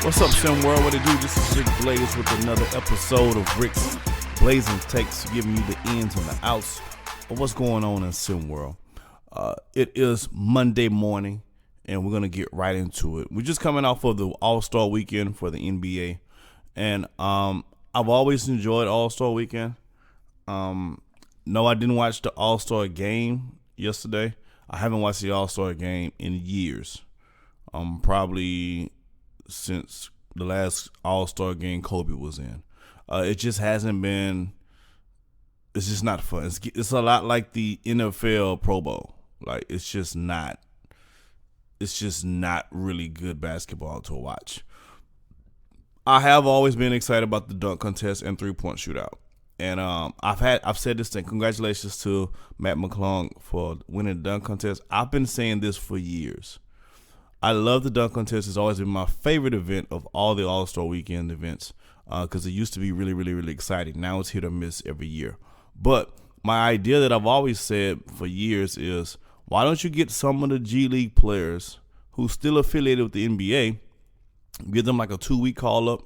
What's up, SimWorld? What it do? This is Rick Blaze with another episode of Rick's Blazin Takes, giving you the ins and the outs of what's going on in SimWorld. It is Monday morning, and we're going to get right into it. We're just coming off of the All-Star Weekend for the NBA, and I've always enjoyed All-Star Weekend. No, I didn't watch the All-Star game yesterday. I haven't watched the All-Star game in years. Probably since the last All-Star game Kobe was in. It just hasn't been, it's just not fun. It's a lot like the NFL Pro Bowl. Like, it's just not really good basketball to watch. I have always been excited about the dunk contest and three-point shootout. And I've said this thing. Congratulations to Matt McClung for winning the dunk contest. I've been saying this for years. I love the dunk contest. It's always been my favorite event of all the All-Star Weekend events because it used to be really, really, really exciting. Now it's hit or miss every year. But my idea that I've always said for years is, why don't you get some of the G League players who's still affiliated with the NBA, give them like a 2-week call-up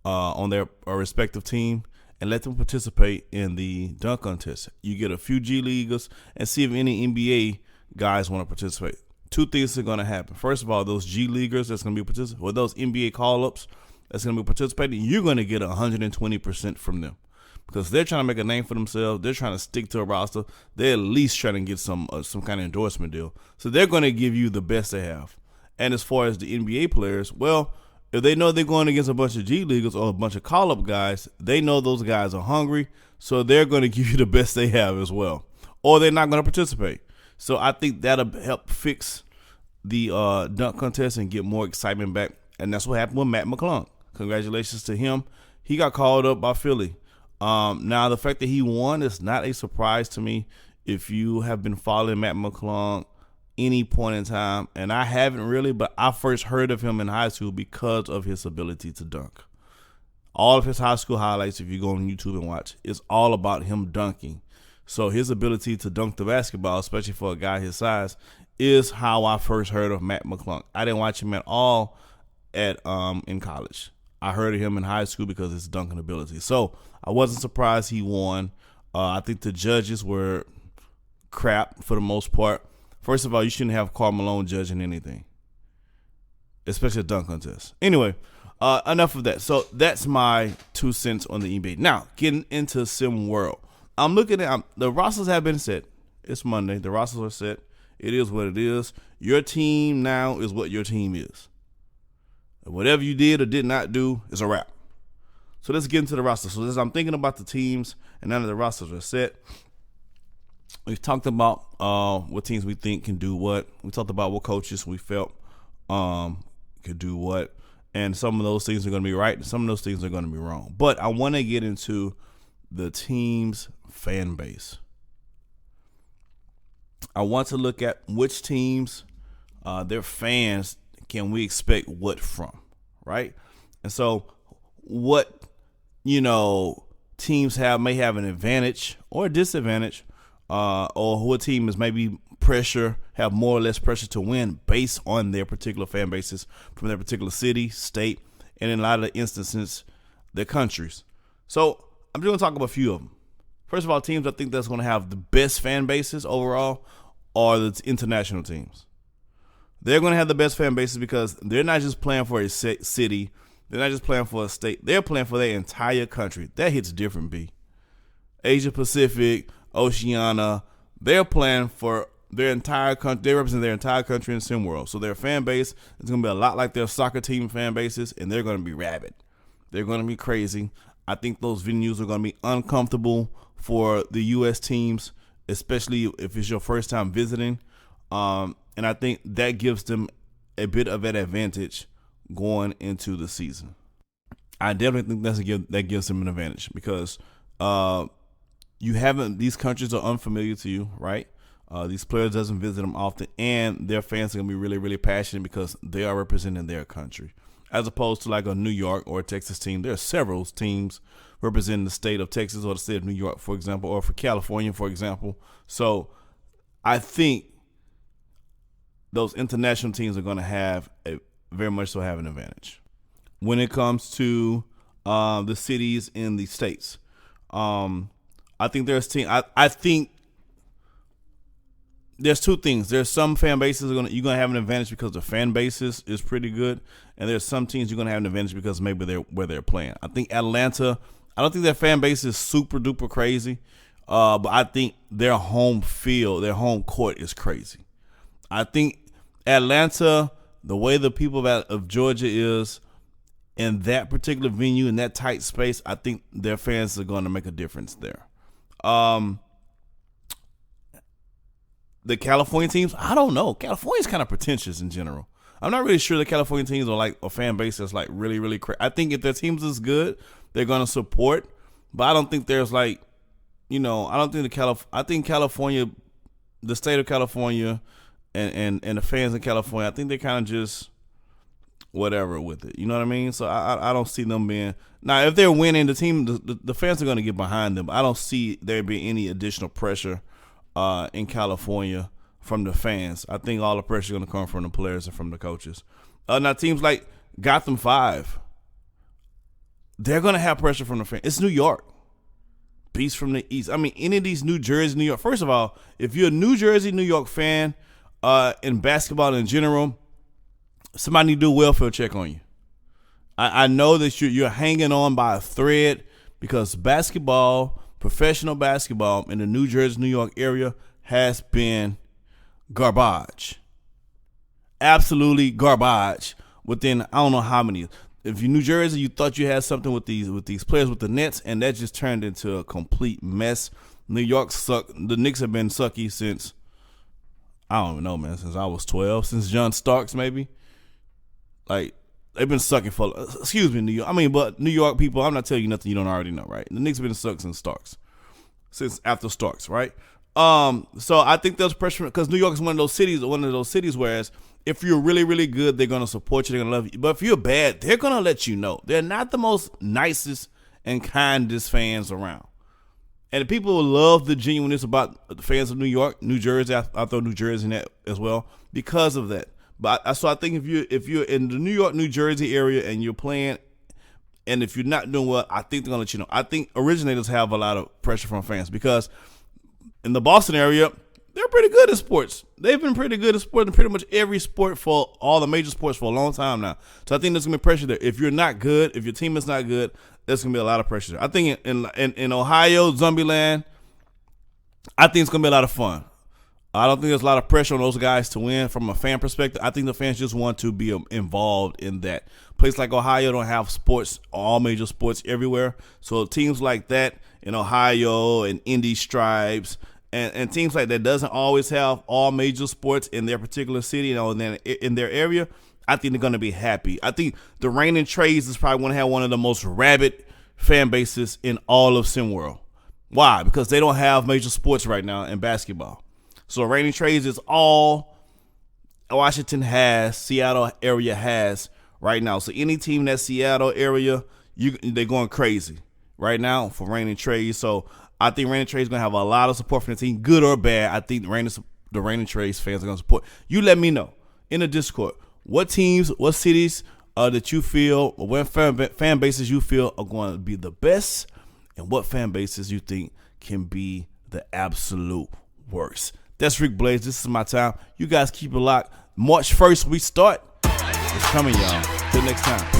on their respective team, and let them participate in the dunk contest. You get a few G Leaguers and see if any NBA guys want to participate. Two things are going to happen. First of all, those G Leaguers that's going to be participating, or those NBA call-ups that's going to be participating, you're going to get 120% from them because they're trying to make a name for themselves. They're trying to stick to a roster. They're at least trying to get some kind of endorsement deal. So they're going to give you the best they have. And as far as the NBA players, well, if they know they're going against a bunch of G Leaguers or a bunch of call-up guys, they know those guys are hungry, so they're going to give you the best they have as well. Or they're not going to participate. So I think that'll help fix the dunk contest and get more excitement back. And that's what happened with Matt McClung. Congratulations to him. He got called up by Philly. Now, the fact that he won is not a surprise to me if you have been following Matt McClung any point in time. And I haven't really, but I first heard of him in high school because of his ability to dunk. All of his high school highlights, if you go on YouTube and watch, is all about him dunking. So his ability to dunk the basketball, especially for a guy his size, is how I first heard of Matt McClung. I didn't watch him at all in college. I heard of him in high school because of his dunking ability. So I wasn't surprised he won. I think the judges were crap for the most part. First of all, you shouldn't have Karl Malone judging anything, especially a dunk contest. Anyway, enough of that. So that's my 2 cents on the NBA. Now, getting into SimWorld. I'm looking at the rosters have been set. It's Monday. The rosters are set. It is what it is. Your team now is what your team is. Whatever you did or did not do is a wrap. So let's get into the roster. So as I'm thinking about the teams and now that the rosters are set, we've talked about what teams we think can do what. We talked about what coaches we felt could do what. And some of those things are going to be right and some of those things are going to be wrong. But I want to get into the team's fan base. I want to look at which teams, their fans, can we expect what from, right? And so what, teams may have an advantage or a disadvantage, or what team is maybe have more or less pressure to win based on their particular fan bases from their particular city, state, and in a lot of instances, their countries. So I'm just going to talk about a few of them. First of all, teams I think that's going to have the best fan bases overall are the international teams. They're going to have the best fan bases because they're not just playing for a city. They're not just playing for a state. They're playing for their entire country. That hits different, B. Asia Pacific, Oceania, they're playing for their entire country. They represent their entire country in SimWorld. So their fan base is going to be a lot like their soccer team fan bases, and they're going to be rabid. They're going to be crazy. I think those venues are going to be uncomfortable for the U.S. teams, especially if it's your first time visiting. And I think that gives them a bit of an advantage going into the season. I definitely think that gives them an advantage because these countries are unfamiliar to you, right? These players doesn't visit them often, and their fans are going to be really, really passionate because they are representing their country. As opposed to like a New York or a Texas team, there are several teams representing the state of Texas or the state of New York, for example, or for California, for example. So I think those international teams are going to have very much so have an advantage. when it comes to the cities in the states. I think there's I think there's two things. There's some fan bases you're gonna have an advantage because the fan basis is pretty good, and there's some teams you're gonna have an advantage because maybe they're where they're playing. I think Atlanta. I don't think their fan base is super duper crazy, but I think their home field, their home court is crazy. I think Atlanta, the way the people of Georgia is in that particular venue, in that tight space, I think their fans are going to make a difference there. The California teams, I don't know. California's kind of pretentious in general. I'm not really sure the California teams are like a fan base that's like really, really crazy. I think if their teams is good, they're going to support. But I don't think there's like, I don't think I think California, the state of California and the fans in California, I think they kind of just whatever with it. You know what I mean? So I don't see them being. Now, if they're winning, the team, the fans are going to get behind them. I don't see there being any additional pressure in California from the fans. I think all the pressure is going to come from the players and from the coaches. Now, teams like Gotham 5, they're going to have pressure from the fans. It's New York. Beast from the East. I mean, any of these New Jersey, New York. First of all, if you're a New Jersey, New York fan in basketball in general, somebody need to do a welfare check on you. I know that you're hanging on by a thread because basketball, professional basketball in the New Jersey, New York area has been garbage. Absolutely garbage within I don't know how many. If you're New Jersey, you thought you had something with these players with the Nets, and that just turned into a complete mess. New York sucked. The Knicks have been sucky since, I don't even know, man, since I was 12, since John Starks maybe. Like, they've been sucking for, excuse me, New York. I mean, but New York people, I'm not telling you nothing you don't already know, right? The Knicks have been sucking since Starks, since after Starks, right? So I think there's pressure because New York is one of those cities, whereas if you're really, really good, they're going to support you, they're going to love you. But if you're bad, they're going to let you know. They're not the most nicest and kindest fans around. And the people love the genuineness about the fans of New York, New Jersey. I throw New Jersey in that as well because of that. But so I think if you're in the New York, New Jersey area and you're playing, and if you're not doing well, I think they're gonna let you know. I think originators have a lot of pressure from fans because in the Boston area, they're pretty good at sports. They've been pretty good at sports in pretty much every sport for all the major sports for a long time now. So I think there's gonna be pressure there. If you're not good, if your team is not good, there's gonna be a lot of pressure there. I think in Ohio, Zombieland, I think it's gonna be a lot of fun. I don't think there's a lot of pressure on those guys to win from a fan perspective. I think the fans just want to be involved in that. Place like Ohio don't have sports, all major sports everywhere. So teams like that in Ohio and Indy Stripes and teams like that doesn't always have all major sports in their particular city, and then in their area, I think they're going to be happy. I think the Reigning Trades is probably going to have one of the most rabid fan bases in all of SimWorld. Why? Because they don't have major sports right now in basketball. So Reigning Trades is all Washington has, Seattle area has right now. So any team in that Seattle area, they're going crazy right now for Reigning Trades. So I think Reigning Trades is going to have a lot of support from the team, good or bad. I think the Reigning Trades fans are going to support. You let me know in the Discord what teams, what cities that you feel, or what fan bases you feel are going to be the best, and what fan bases you think can be the absolute worst. That's Rick Blaze. This is my time. You guys keep it locked. March 1st, we start. It's coming, y'all. Till next time.